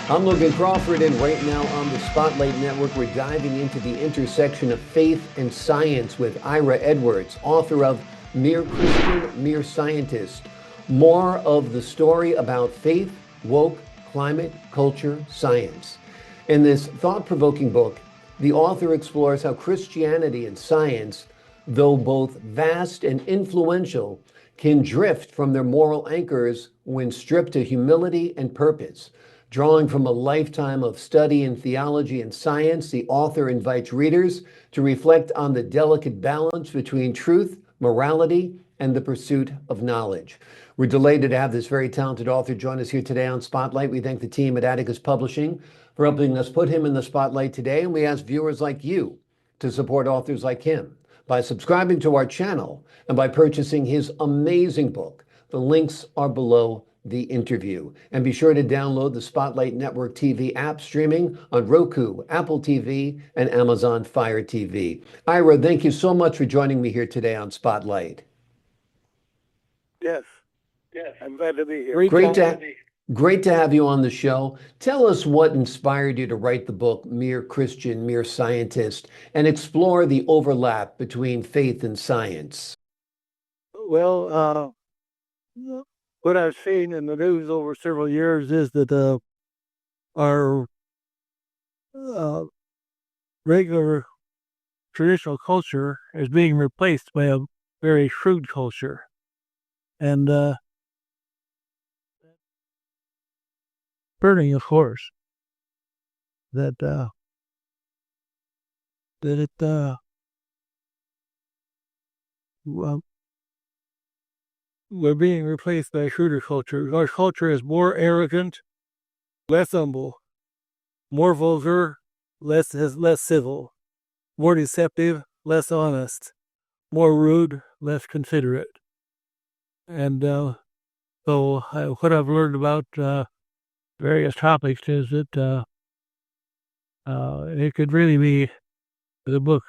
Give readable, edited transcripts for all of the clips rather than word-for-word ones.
I'm Logan Crawford, and right now on the Spotlight Network, we're diving into the intersection of faith and science with Ira Edwards, author of Mere Christian, Mere Scientist. More of the story about faith, woke, climate, culture, science. In this thought-provoking book, the author explores how Christianity and science, though both vast and influential, can drift from their moral anchors when stripped to humility and purpose. Drawing from a lifetime of study in theology and science, the author invites readers to reflect on the delicate balance between truth, morality, and the pursuit of knowledge. We're delighted to have this very talented author join us here today on Spotlight. We thank the team at Atticus Publishing for helping us put him in the spotlight today, and we ask viewers like you to support authors like him by subscribing to our channel and by purchasing his amazing book. The links are below the interview. And be sure to download the Spotlight Network TV app streaming on Roku, Apple TV, and Amazon Fire TV. Ira, thank you so much for joining me here today on Spotlight. Yes, I'm glad to be here. Great to have you on the show. Tell us what inspired you to write the book Mere Christian, Mere Scientist, and explore the overlap between faith and science. Well, what I've seen in the news over several years is that our regular traditional culture is being replaced by a very shrewd culture. And burning, of course, we're being replaced by a shrewder culture. Our culture is more arrogant, less humble, more vulgar, less civil, more deceptive, less honest, more rude, less considerate. And what I've learned about various topics is that it could really be the book.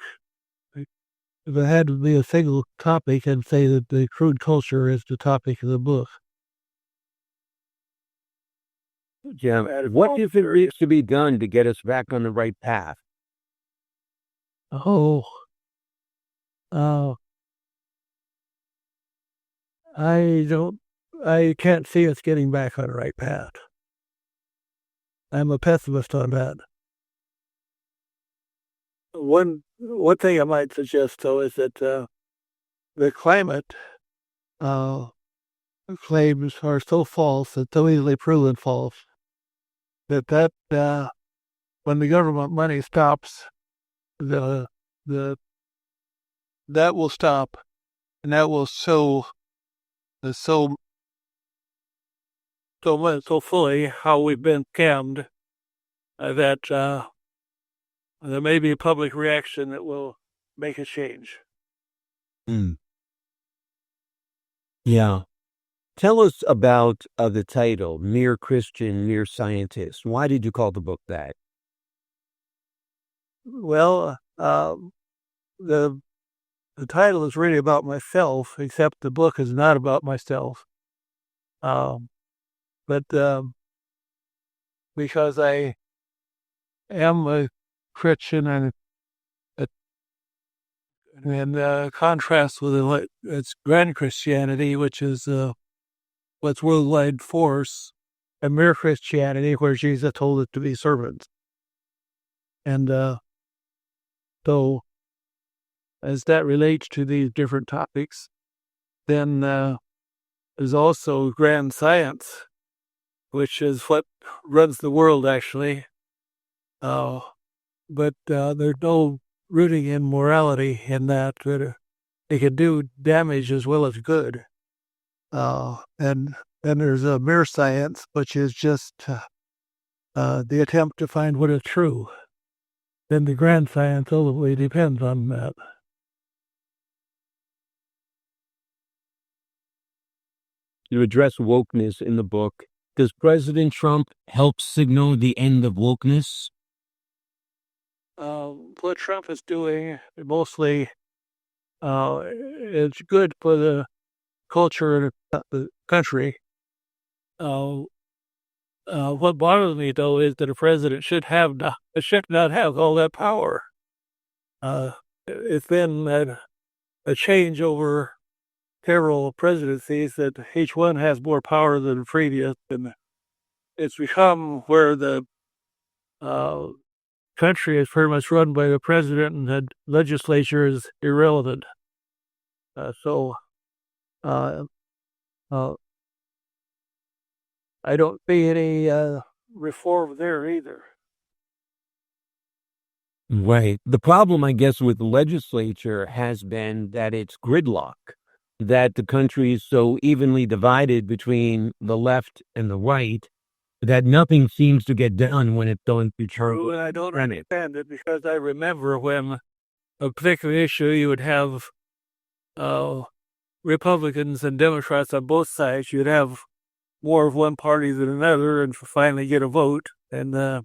If it had to be a single topic, I'd say that the crude culture is the topic of the book. Jim, what if it needs to be done to get us back on the right path? I can't see us getting back on the right path. I'm a pessimist on that. One thing I might suggest, though, is that the climate claims are so false and so easily proven false that when the government money stops, that will stop, and that will show so fully how we've been scammed that there may be a public reaction that will make a change. Yeah. Tell us about the title, Mere Christian, Mere Scientist. Why did you call the book that? Well, the title is really about myself, except the book is not about myself. But because I am a Christian and in contrast with its grand Christianity, which is what's worldwide force, and mere Christianity, where Jesus told us to be servants. And so, as that relates to these different topics, then there's also grand science, which is what runs the world, actually. But there's no rooting in morality in that it can do damage as well as good. And then there's a mere science, which is just the attempt to find what is true. Then the grand science ultimately depends on that. You address wokeness in the book. Does President Trump help signal the end of wokeness? What Trump is doing mostly is good for the culture of the country. What bothers me, though, is that a president should not have all that power. It's been a change over several presidencies that each one has more power than the previous, and it's become where the country is pretty much run by the president, and the legislature is irrelevant. So uh, I don't see any reform there either. Right. The problem, I guess, with the legislature has been that it's gridlock, that the country is so evenly divided between the left and the right that nothing seems to get done when it's going through True, and I don't understand it because I remember when a particular issue you would have Republicans and Democrats on both sides. You'd have more of one party than another, and finally get a vote. And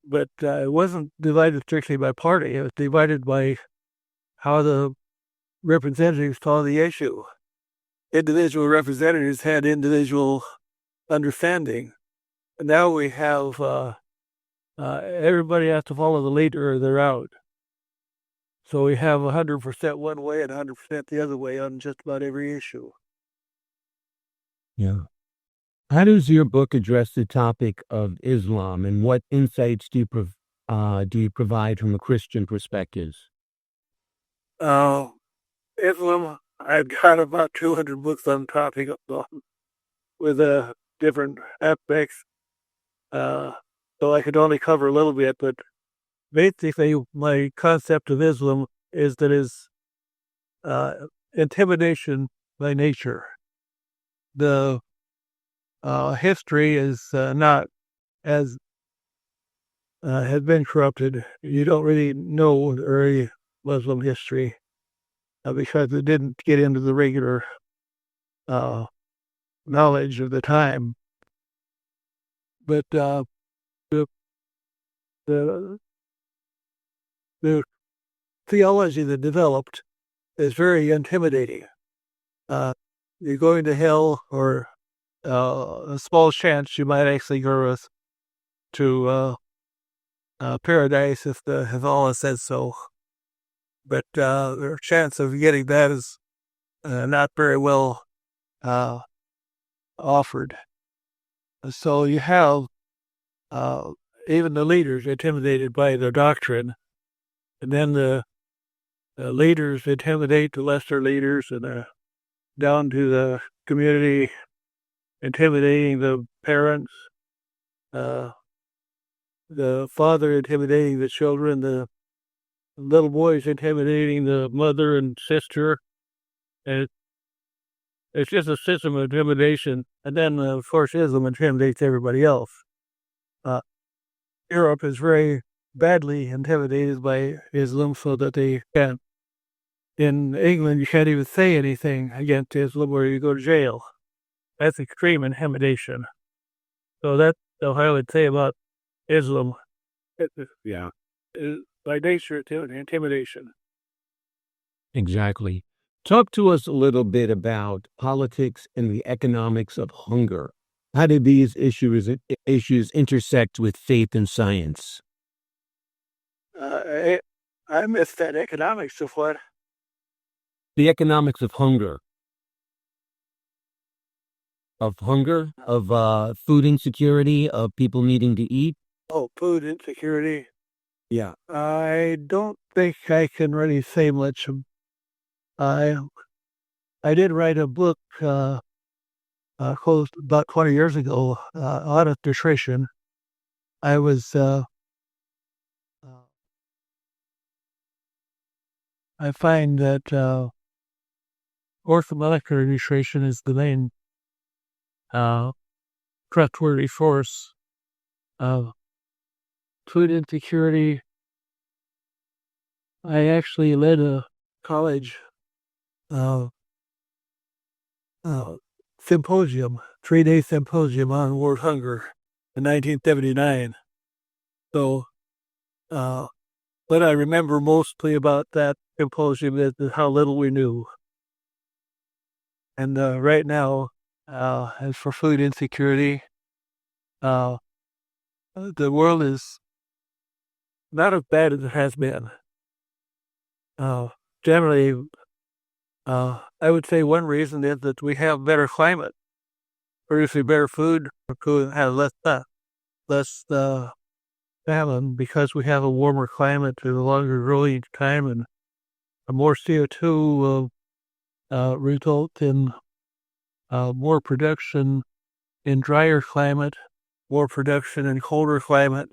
but it wasn't divided strictly by party. It was divided by how the representatives saw the issue. Individual representatives had individual understanding. And now we have everybody has to follow the leader or they're out. So we have 100% one way and 100% the other way on just about every issue. Yeah. How does your book address the topic of Islam, and what insights do you provide from a Christian perspective? Islam, I've got about 200 books on the topic with different aspects. So I could only cover a little bit, but basically my concept of Islam is that it's intimidation by nature. The history is not as has been corrupted. You don't really know the early Muslim history because it didn't get into the regular knowledge of the time. But the theology that developed is very intimidating. You're going to hell, or a small chance you might actually go to paradise if Allah says so. But their chance of getting that is not very well offered. So you have even the leaders intimidated by their doctrine, and then the leaders intimidate the lesser leaders, and down to the community intimidating the parents, the father intimidating the children, the little boys intimidating the mother and sister, and it's just a system of intimidation. And then, of course, Islam intimidates everybody else. Europe is very badly intimidated by Islam, so that they can't. In England, you can't even say anything against Islam, or you go to jail. That's extreme intimidation. So that's how I would say about Islam. Yeah. By nature, intimidation. Exactly. Talk to us a little bit about politics and the economics of hunger. How do these issues intersect with faith and science? I missed that economics of what? The economics of hunger. Of food insecurity, of people needing to eat. Oh, food insecurity. Yeah. I don't think I can really say much. I did write a book close about 20 years ago on nutrition. I was I find that orthomolecular nutrition is the main trustworthy source of food insecurity. I actually led a college symposium, 3-day symposium on world hunger in 1979. So, what I remember mostly about that symposium is how little we knew. And right now, as for food insecurity, uh, the world is not as bad as it has been. Generally, I would say one reason is that we have better climate, producing better food, have less famine because we have a warmer climate and a longer growing time, and a more CO2 result in more production in drier climate, more production in colder climate.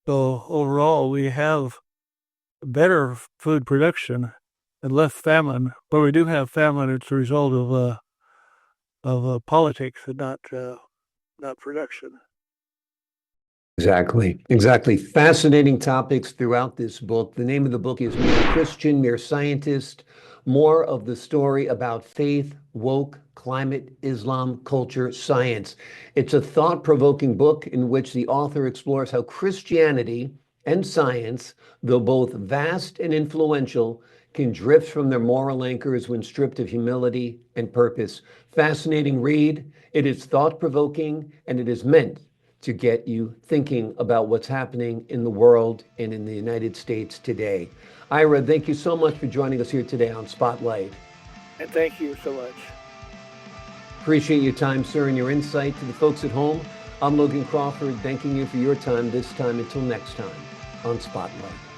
So overall, we have better food production and less famine. But we do have famine; it's a result of politics and not production. Exactly. Fascinating topics throughout this book. The name of the book is Mere Christian, Mere Scientist. More of the story about faith, woke, climate, Islam, culture, science. It's a thought-provoking book in which the author explores how Christianity and science, though both vast and influential, can drift from their moral anchors when stripped of humility and purpose. Fascinating read. It is thought-provoking, and it is meant to get you thinking about what's happening in the world and in the United States today. Ira, thank you so much for joining us here today on Spotlight. And thank you so much. Appreciate your time, sir, and your insight. To the folks at home, I'm Logan Crawford, thanking you for your time this time. Until next time on Spotlight.